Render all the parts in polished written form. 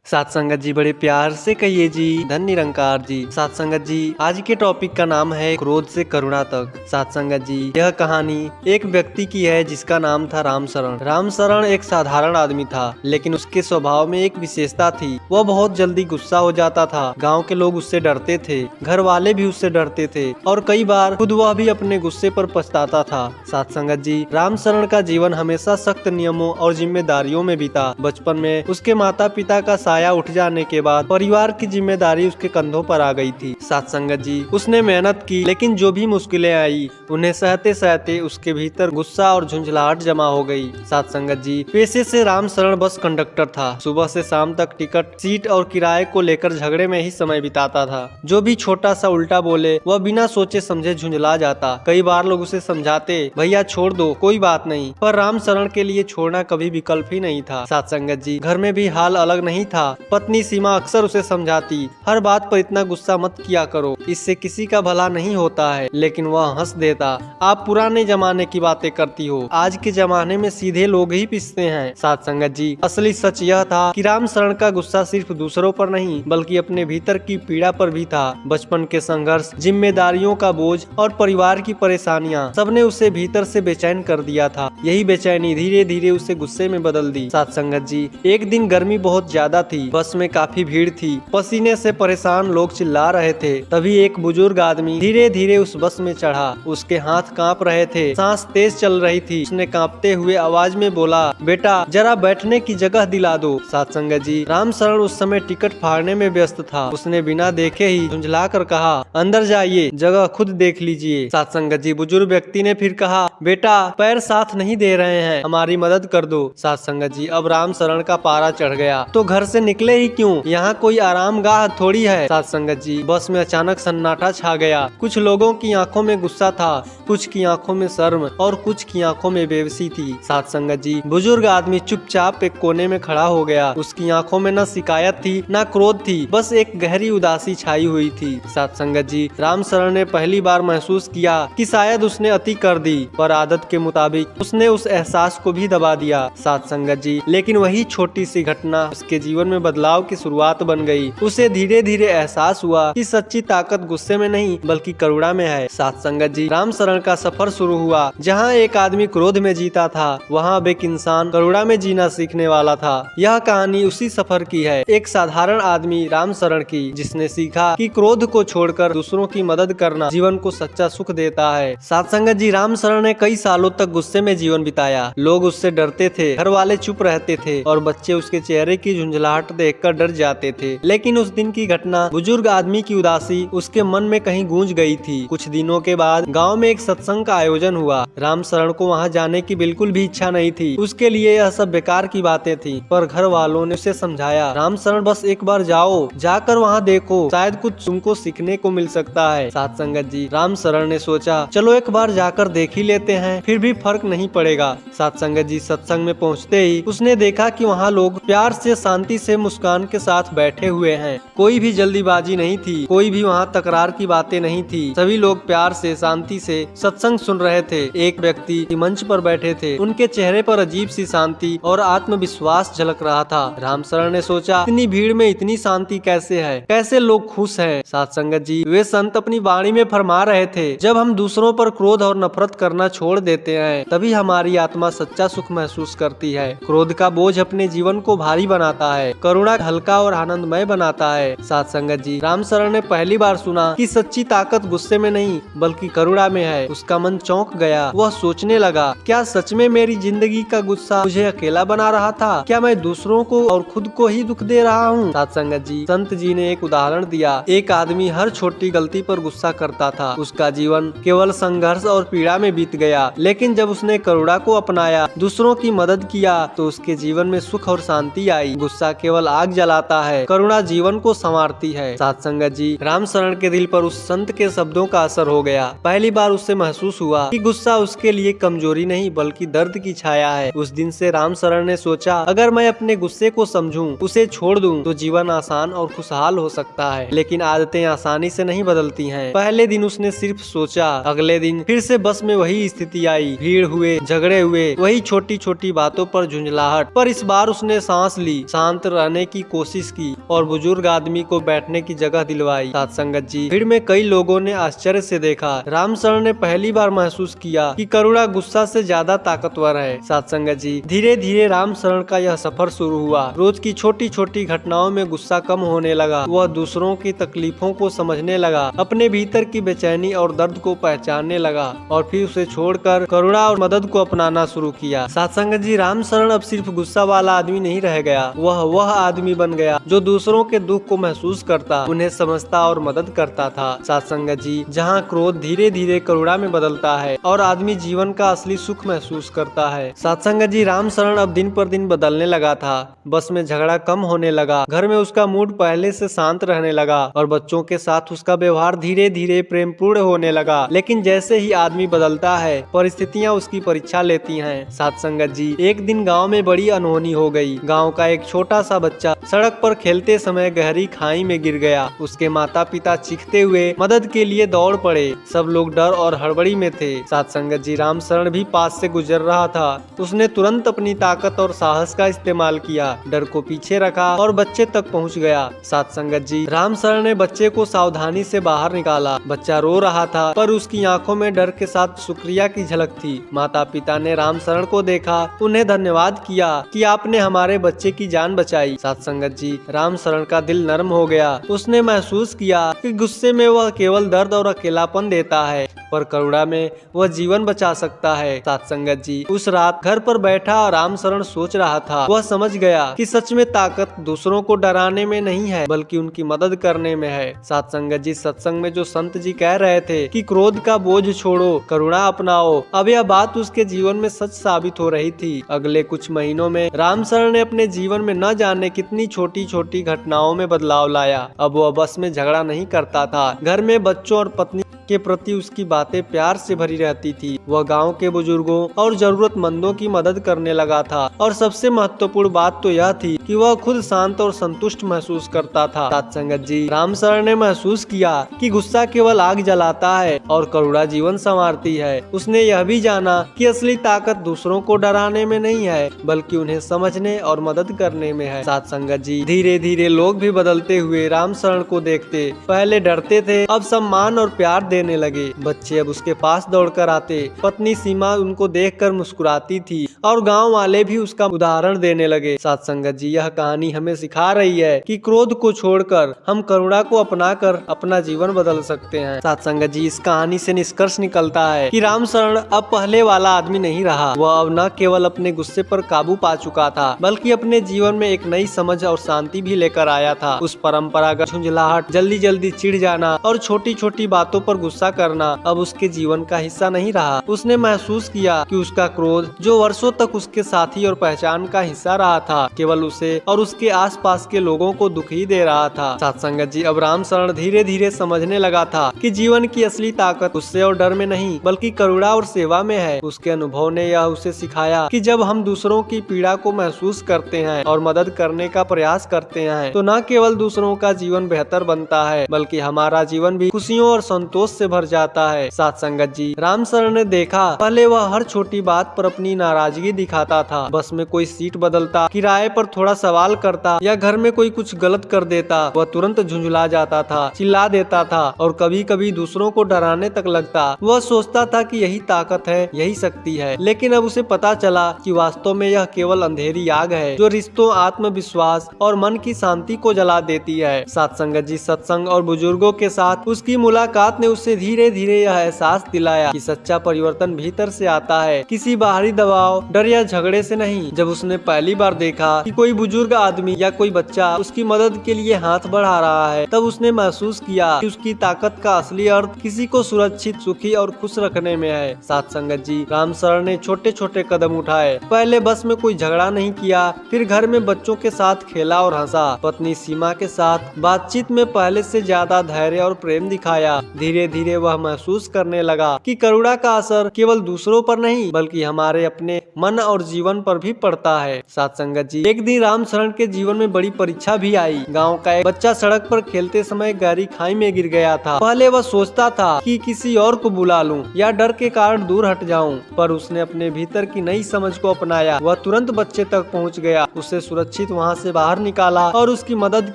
साथ संगत जी बड़े प्यार से कहिए जी, धन निरंकार जी। साथ संगत जी आज के टॉपिक का नाम है क्रोध से करुणा तक। साथ संगत जी यह कहानी एक व्यक्ति की है जिसका नाम था रामशरण। रामशरण एक साधारण आदमी था, लेकिन उसके स्वभाव में एक विशेषता थी। वह बहुत जल्दी गुस्सा हो जाता था। गाँव के लोग उससे डरते थे, घर वाले भी उससे डरते थे और कई बार खुद वह भी अपने गुस्से पर पछताता था। साथ संगत जी रामशरण का जीवन हमेशा सख्त नियमों और जिम्मेदारियों में बीता। बचपन में उसके माता पिता का साया उठ जाने के बाद परिवार की जिम्मेदारी उसके कंधों पर आ गई थी। साथ संगत जी उसने मेहनत की, लेकिन जो भी मुश्किलें आई उन्हें सहते सहते उसके भीतर गुस्सा और झुंझलाहट जमा हो गई। साथ संगत जी पेशे से रामशरण बस कंडक्टर था। सुबह से शाम तक टिकट, सीट और किराए को लेकर झगड़े में ही समय बिताता था। जो भी छोटा सा उल्टा बोले वह बिना सोचे समझे झुंझला जाता। कई बार लोग उसे समझाते, भैया छोड़ दो, कोई बात नहीं, पर रामशरण के लिए छोड़ना कभी विकल्प ही नहीं था। साथ संगत जी घर में भी हाल अलग नहीं था। पत्नी सीमा अक्सर उसे समझाती, हर बात पर इतना गुस्सा मत किया करो, इससे किसी का भला नहीं होता है। लेकिन वह हंस देता, आप पुराने जमाने की बातें करती हो, आज के जमाने में सीधे लोग ही पिसते हैं। साथ संगत जी असली सच यह था कि रामशरण का गुस्सा सिर्फ दूसरों पर नहीं बल्कि अपने भीतर की पीड़ा पर भी था। बचपन के संघर्ष, जिम्मेदारियों का बोझ और परिवार की परेशानियां सबने उसे भीतर से बेचैन कर दिया था। यही बेचैनी धीरे धीरे उसे गुस्से में बदल दी। साथ संगत जी एक दिन गर्मी बहुत ज्यादा थी। बस में काफी भीड़ थी, पसीने से परेशान लोग चिल्ला रहे थे। तभी एक बुजुर्ग आदमी धीरे धीरे उस बस में चढ़ा। उसके हाथ कांप रहे थे, सांस तेज चल रही थी। उसने कांपते हुए आवाज में बोला, बेटा जरा बैठने की जगह दिला दो। साथ संगत जी रामशरण उस समय टिकट फाड़ने में व्यस्त था। उसने बिना देखे ही झुंझला कर कहा, अंदर जाइए, जगह खुद देख लीजिए। साथ संगत जी बुजुर्ग व्यक्ति ने फिर कहा, बेटा पैर साथ नहीं दे रहे हैं, हमारी मदद कर दो। साथ संगत जी अब रामशरण का पारा चढ़ गया, तो घर से निकले ही क्यों, यहाँ कोई आराम गाह थोड़ी है। साथ संगत जी बस में अचानक सन्नाटा छा गया। कुछ लोगों की आंखों में गुस्सा था, कुछ की आंखों में शर्म और कुछ की आंखों में बेबसी थी। साथ संगत जी बुजुर्ग आदमी चुपचाप एक कोने में खड़ा हो गया। उसकी आंखों में न शिकायत थी न क्रोध थी, बस एक गहरी उदासी छाई हुई थी। साथ संगत जी रामशरण ने पहली बार महसूस किया कि शायद उसने अति कर दी, पर आदत के मुताबिक उसने उस एहसास को भी दबा दिया। साथ संगत जी लेकिन वही छोटी सी घटना उसके जीवन में बदलाव की शुरुआत बन गई। उसे धीरे धीरे एहसास हुआ कि सच्ची ताकत गुस्से में नहीं बल्कि करुणा में है। साथ संगत जी रामशरण का सफर शुरू हुआ। जहाँ एक आदमी क्रोध में जीता था, वहाँ अब एक इंसान करुणा में जीना सीखने वाला था। यह कहानी उसी सफर की है, एक साधारण आदमी रामशरण की, जिसने सीखा कि क्रोध को छोड़कर दूसरों की मदद करना जीवन को सच्चा सुख देता है। साथ संगत जी रामशरण ने कई सालों तक गुस्से में जीवन बिताया। लोग उससे डरते थे, घर वाले चुप रहते थे और बच्चे उसके चेहरे की झुंझलाहट देखकर डर जाते थे। लेकिन उस दिन की घटना, बुजुर्ग आदमी की उदासी उसके मन में कहीं गूंज गई थी। कुछ दिनों के बाद गांव में एक सत्संग का आयोजन हुआ। रामशरण को वहां जाने की बिल्कुल भी इच्छा नहीं थी। उसके लिए यह सब बेकार की बातें थी, पर घर वालों ने उसे समझाया, रामशरण बस एक बार जाओ, जाकर वहां देखो, शायद कुछ तुमको सीखने को मिल सकता है। साथ संगत जी रामशरण ने सोचा, चलो एक बार जाकर देख ही लेते हैं, फिर भी फर्क नहीं पड़ेगा। साथ संगत जी सत्संग में पहुँचते ही उसने देखा कि वहाँ लोग प्यार से, शांति से, मुस्कान के साथ बैठे हुए हैं। कोई भी जल्दीबाजी नहीं थी, कोई भी वहाँ तकरार की बातें नहीं थी। सभी लोग प्यार से, शांति से सत्संग सुन रहे थे। एक व्यक्ति मंच पर बैठे थे, उनके चेहरे पर अजीब सी शांति और आत्मविश्वास झलक रहा था। रामशरण ने सोचा, इतनी भीड़ में इतनी शांति कैसे है, कैसे लोग खुश हैं। साथ संगत जी वे संत अपनी वाणी में फरमा रहे थे, जब हम दूसरों पर क्रोध और नफरत करना छोड़ देते हैं, तभी हमारी आत्मा सच्चा सुख महसूस करती है। क्रोध का बोझ अपने जीवन को भारी बनाता है, करुणा हल्का और आनंदमय बनाता है। साथ संगत जी रामशरण ने पहली बार सुना कि सच्ची ताकत गुस्से में नहीं बल्कि करुणा में है। उसका मन चौंक गया। वह सोचने लगा, क्या सच में मेरी जिंदगी का गुस्सा मुझे अकेला बना रहा था? क्या मैं दूसरों को और खुद को ही दुख दे रहा हूँ? साथ संगत जी संत जी ने एक उदाहरण दिया। एक आदमी हर छोटी गलती पर गुस्सा करता था। उसका जीवन केवल संघर्ष और पीड़ा में बीत गया। लेकिन जब उसने करुणा को अपनाया, दूसरों की मदद किया, तो उसके जीवन में सुख और शांति आई। गुस्सा केवल आग जलाता है, करुणा जीवन को संवारती है। साथ संगत जी रामशरण के दिल पर उस संत के शब्दों का असर हो गया। पहली बार उससे महसूस हुआ कि गुस्सा उसके लिए कमजोरी नहीं बल्कि दर्द की छाया है। उस दिन से रामशरण ने सोचा, अगर मैं अपने गुस्से को समझूं, उसे छोड़ दूं, तो जीवन आसान और खुशहाल हो सकता है। लेकिन आदतें आसानी से नहीं बदलती हैं। पहले दिन उसने सिर्फ सोचा, अगले दिन फिर से बस में वही स्थिति आई। भीड़ हुए, झगड़े हुए, वही छोटी छोटी बातों पर झुंझलाहट। पर इस बार उसने सांस ली, शांत रहने की कोशिश की और बुजुर्ग आदमी को बैठने की जगह दिलवाई। साथ संगत जी, भीड़ में कई लोगों ने आश्चर्य से देखा। रामशरण ने पहली बार महसूस किया कि करुणा गुस्सा से ज्यादा ताकतवर है। साथ संगत जी, धीरे धीरे रामशरण का यह सफर शुरू हुआ। रोज की छोटी छोटी घटनाओं में गुस्सा कम होने लगा। वह दूसरों की तकलीफों को समझने लगा, अपने भीतर की बेचैनी और दर्द को पहचानने लगा और फिर उसे छोड़कर करुणा और मदद को अपनाना शुरू किया। साथ संगत जी, रामशरण अब सिर्फ गुस्सा वाला आदमी नहीं रह गया। वह आदमी बन गया जो दूसरों के दुख को महसूस करता, उन्हें समझता और मदद करता था। साथ संगत जी, जहाँ क्रोध धीरे धीरे करुणा में बदलता है और आदमी जीवन का असली सुख महसूस करता है। साथ संगत जी, रामशरण अब दिन पर दिन बदलने लगा था। बस में झगड़ा कम होने लगा, घर में उसका मूड पहले से शांत रहने लगा और बच्चों के साथ उसका व्यवहार धीरे धीरे प्रेमपूर्ण होने लगा। लेकिन जैसे ही आदमी बदलता है, परिस्थितियाँ उसकी परीक्षा लेती हैं। साथ संगत जी, एक दिन गांव में बड़ी अनहोनी हो गई। गांव का एक छोटा सा बच्चा सड़क पर खेलते समय गहरी खाई में गिर गया। उसके माता पिता चीखते हुए मदद के लिए दौड़ पड़े। सब लोग डर और हड़बड़ी में थे। साथ संगत जी, रामशरण भी पास से गुजर रहा था। उसने तुरंत अपनी ताकत और साहस का इस्तेमाल किया, डर को पीछे रखा और बच्चे तक पहुंच गया। साथ संगत जी, रामशरण ने बच्चे को सावधानी से बाहर निकाला। बच्चा रो रहा था, पर उसकी आंखों में डर के साथ शुक्रिया की झलक थी। माता पिता ने रामशरण को देखा, उन्हें धन्यवाद किया कि आपने हमारे बच्चे की जान बचाई। साथ संगत जी, रामशरण का दिल नरम हो गया। उसने महसूस किया कि गुस्से में वह केवल दर्द और अकेलापन देता है, पर करुणा में वह जीवन बचा सकता है। साथ संगत जी, उस रात घर पर बैठा रामशरण सोच रहा था। वह समझ गया कि सच में ताकत दूसरों को डराने में नहीं है, बल्कि उनकी मदद करने में है। साथ संगत जी, सत्संग में जो संत जी कह रहे थे कि क्रोध का बोझ छोड़ो, करुणा अपनाओ, अब यह बात उसके जीवन में सच साबित हो रही थी। अगले कुछ महीनों में रामशरण ने अपने जीवन में न जाने कितनी छोटी छोटी घटनाओं में बदलाव लाया। अब वह बस में झगड़ा नहीं करता था। घर में बच्चों और पत्नी के प्रति उसकी बातें प्यार से भरी रहती थी। वह गांव के बुजुर्गों और जरूरतमंदों की मदद करने लगा था और सबसे महत्वपूर्ण बात तो यह थी कि वह खुद शांत और संतुष्ट महसूस करता था। साथ संगत जी, रामशरण ने महसूस किया कि गुस्सा केवल आग जलाता है और करुणा जीवन संवारती है। उसने यह भी जाना कि असली ताकत दूसरों को डराने में नहीं है, बल्कि उन्हें समझने और मदद करने में है। साथ संगत जी, धीरे धीरे लोग भी बदलते हुए रामशरण को देखते। पहले डरते थे, अब सम्मान और प्यार देने लगे। बच्चे अब उसके पास दौड़कर आते। पत्नी सीमा उनको देखकर मुस्कुराती थी और गांव वाले भी उसका उदाहरण देने लगे। साथ संगत जी, यह कहानी हमें सिखा रही है कि क्रोध को छोड़कर हम करुणा को अपनाकर अपना जीवन बदल सकते हैं। साथ संगत जी, इस कहानी से निष्कर्ष निकलता है कि रामशरण अब पहले वाला आदमी नहीं रहा। वह अब न केवल अपने गुस्से पर काबू पा चुका था, बल्कि अपने जीवन में एक नई समझ और शांति भी लेकर आया था। उस परंपरागत झुंझलाहट, जल्दी जल्दी चिढ़ जाना और छोटी छोटी बातों पर गुस्सा करना अब उसके जीवन का हिस्सा नहीं रहा। उसने महसूस किया कि उसका क्रोध, जो वर्षों तक उसके साथी और पहचान का हिस्सा रहा था, केवल उसे और उसके आसपास के लोगों को दुखी दे रहा था। साथ संगत जी, अब रामशरण धीरे धीरे समझने लगा था कि जीवन की असली ताकत गुस्से और डर में नहीं, बल्कि करुणा और सेवा में है। उसके अनुभव ने यह उसे सिखाया कि जब हम दूसरों की पीड़ा को महसूस करते हैं और मदद करने का प्रयास करते हैं, तो न केवल दूसरों का जीवन बेहतर बनता है, बल्कि हमारा जीवन भी खुशियों और संतोष से भर जाता है। साथ संगत जी, रामशरण ने देखा, पहले वह हर छोटी बात पर अपनी नाराजगी दिखाता था। बस में कोई सीट बदलता, किराए पर थोड़ा सवाल करता या घर में कोई कुछ गलत कर देता, वह तुरंत झुंझला जाता था, चिल्ला देता था और कभी कभी दूसरों को डराने तक लगता। वह सोचता था कि यही ताकत है, यही शक्ति है, लेकिन अब उसे पता चला कि वास्तव में यह केवल अंधेरी आग है जो रिश्तों, आत्मविश्वास और मन की शांति को जला देती है। साथ संगत जी, सत्संग और बुजुर्गों के साथ उसकी मुलाकात ने उसे धीरे धीरे यह एहसास दिलाया कि सच्चा परिवर्तन भीतर से आता है, किसी बाहरी दबाव, डर या झगड़े से नहीं। जब उसने पहली बार देखा कि कोई बुजुर्ग आदमी या कोई बच्चा उसकी मदद के लिए हाथ बढ़ा रहा है, तब उसने महसूस किया कि उसकी ताकत का असली अर्थ किसी को सुरक्षित, सुखी और खुश रखने में है। साथ संगत जी, रामशरण ने छोटे छोटे कदम उठाए। पहले बस में कोई झगड़ा नहीं किया, फिर घर में बच्चों के साथ खेला और हंसा। पत्नी सीमा के साथ बातचीत में पहले से ज्यादा धैर्य और प्रेम दिखाया। धीरे धीरे वह महसूस करने लगा कि करुणा का असर केवल दूसरों पर नहीं बल्कि हमारे अपने मन और जीवन पर भी पड़ता है। साथ संगत जी, एक दिन राम शरण के जीवन में बड़ी परीक्षा भी आई। गांव का एक बच्चा सड़क पर खेलते समय गहरी खाई में गिर गया था। पहले वह सोचता था कि किसी और को बुला लूं या डर के कारण दूर हट जाऊं, पर उसने अपने भीतर की नई समझ को अपनाया। वह तुरंत बच्चे तक पहुंच गया, उसे सुरक्षित वहां से बाहर निकाला और उसकी मदद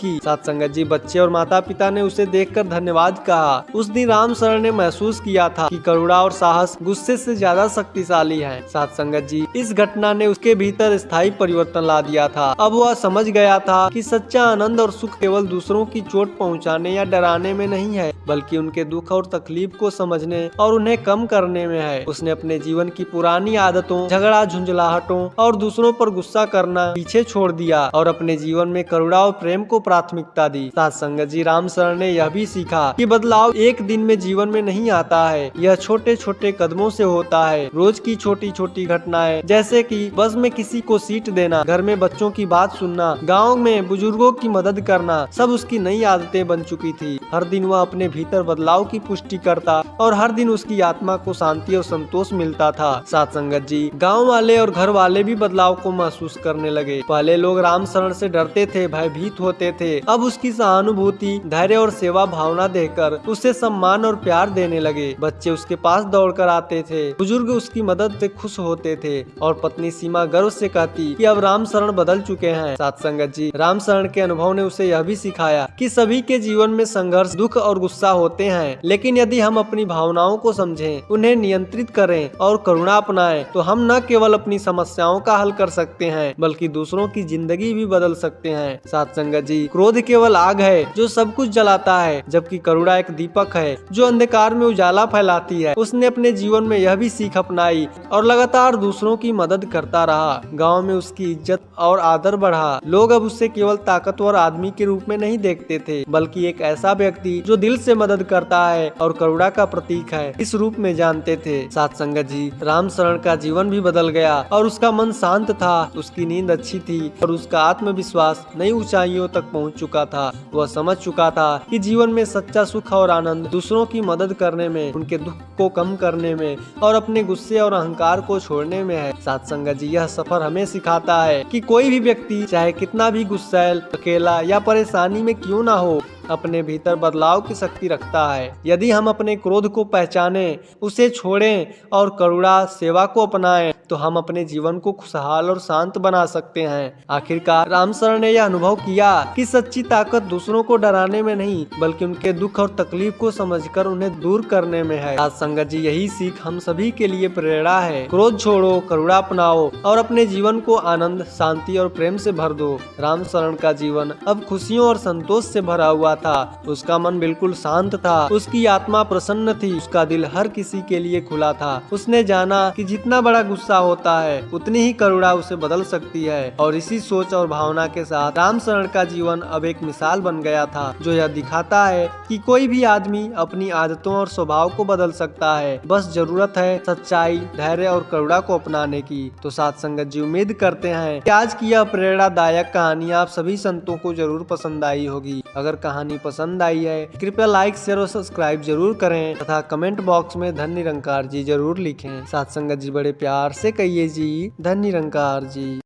की। साथ संगत जी, बच्चे और माता पिता ने उसे देखकर धन्यवाद कहा। उस दिन राम शरण ने महसूस किया था कि करुणा और साहस गुस्से से ज्यादा शक्तिशाली है। साथ संगत जी, इस घटना ने उसके भीतर स्थायी परिवर्तन ला दिया था। अब वह समझ गया था कि सच्चा आनंद और सुख केवल दूसरों की चोट पहुंचाने या डराने में नहीं है बल्कि उनके दुख और तकलीफ को समझने और उन्हें कम करने में है। उसने अपने जीवन की पुरानी आदतों, झगड़ा, झुंझलाहटों और दूसरों पर गुस्सा करना पीछे छोड़ दिया और अपने जीवन में करुणा और प्रेम को प्राथमिकता दी। साथ संगत जी, राम शरण ने यह भी सीखा कि बदलाव एक दिन में जीवन में नहीं आता है, यह छोटे छोटे कदमों से होता है। रोज की छोटी छोटी घटनाएं, जैसे कि बस में किसी को सीट देना, घर में बच्चों की बात सुनना, गाँव में बुजुर्गों की मदद करना, सब उसकी नई आदतें बन चुकी थी। हर दिन वह अपने भीतर बदलाव की पुष्टि करता और हर दिन उसकी आत्मा को शांति और संतोष मिलता था। साथ संगत जी, गाँव वाले और घर वाले भी बदलाव को महसूस करने लगे। पहले लोग राम शरण से डरते थे, भयभीत होते थे। अब उसकी सहानुभूति, धैर्य और सेवा भावना देखकर उसे सम्मान और प्यार देने लगे। बच्चे उसके पास दौड़कर आते थे, बुजुर्ग उसकी मदद से खुश होते थे और पत्नी सीमा गर्व से कहती कि अब राम शरण बदल चुके हैं। साथ संगत जी, राम शरण के अनुभव ने उसे यह भी सिखाया कि सभी के जीवन में संघर्ष, दुख और गुस्सा होते हैं, लेकिन यदि हम अपनी भावनाओं को समझें, उन्हें नियंत्रित करें और करुणा अपनाएं, तो हम न केवल अपनी समस्याओं का हल कर सकते हैं बल्कि दूसरों की जिंदगी भी बदल सकते हैं। साथ संगत जी, क्रोध केवल आग है जो सब कुछ जलाता है, जबकि करुणा एक दीपक है जो अंधकार में उजाला फैलाती है। उसने अपने जीवन में यह भी सीख अपनाई और लगातार दूसरों की मदद करता रहा। गाँव में उसकी इज्जत और आदर बढ़ा। लोग अब उसे केवल ताकतवर आदमी के रूप में नहीं देखते थे बल्कि एक ऐसा व्यक्ति जो दिल से मदद करता है और करुणा का प्रतीक है, इस रूप में जानते थे। साथ संगत जी, राम शरण का जीवन भी बदल गया और उसका मन शांत था, उसकी नींद अच्छी थी और उसका आत्मविश्वास नई ऊंचाइयों तक पहुंच चुका था। वह समझ चुका था कि जीवन में सच्चा सुख और आनंद दूसरों की मदद करने में, उनके दुख को कम करने में और अपने गुस्से और अहंकार को छोड़ने में है। साथ संगत जी, यह सफर हमें सिखाता है कि कोई भी व्यक्ति चाहे कितना भी गुस्सैल, अकेला या परेशानी में क्यों ना हो, अपने भीतर बदलाव की शक्ति रखता है। यदि हम अपने क्रोध को पहचानें, उसे छोड़ें और करुणा, सेवा को अपनाएं, तो हम अपने जीवन को खुशहाल और शांत बना सकते हैं। आखिरकार राम शरण ने यह अनुभव किया कि सच्ची ताकत दूसरों को डराने में नहीं बल्कि उनके दुख और तकलीफ को समझकर उन्हें दूर करने में है। साथ संगत जी, यही सीख हम सभी के लिए प्रेरणा है। क्रोध छोड़ो, करुणा अपनाओ और अपने जीवन को आनंद, शांति और प्रेम से भर दो। राम शरण का जीवन अब खुशियों और संतोष से भरा हुआ था। उसका मन बिल्कुल शांत था, उसकी आत्मा प्रसन्न थी, उसका दिल हर किसी के लिए खुला था। उसने जाना कि जितना बड़ा गुस्सा होता है उतनी ही करुणा उसे बदल सकती है और इसी सोच और भावना के साथ राम शरण का जीवन अब एक मिसाल बन गया था जो यह दिखाता है कि कोई भी आदमी अपनी आदतों और स्वभाव को बदल सकता है। बस जरूरत है सच्चाई, धैर्य और करुणा को अपनाने की। तो साथ संगत जी, उम्मीद करते हैं कि आज की यह प्रेरणादायक कहानी आप सभी संतों को जरूर पसंद आई होगी। अगर कहानी पसंद आई है कृपया लाइक, शेयर और सब्सक्राइब जरूर करें तथा कमेंट बॉक्स में धन निरंकार जी जरूर लिखें। साथ संगत जी, बड़े प्यार से कहिए जी, धन निरंकार जी।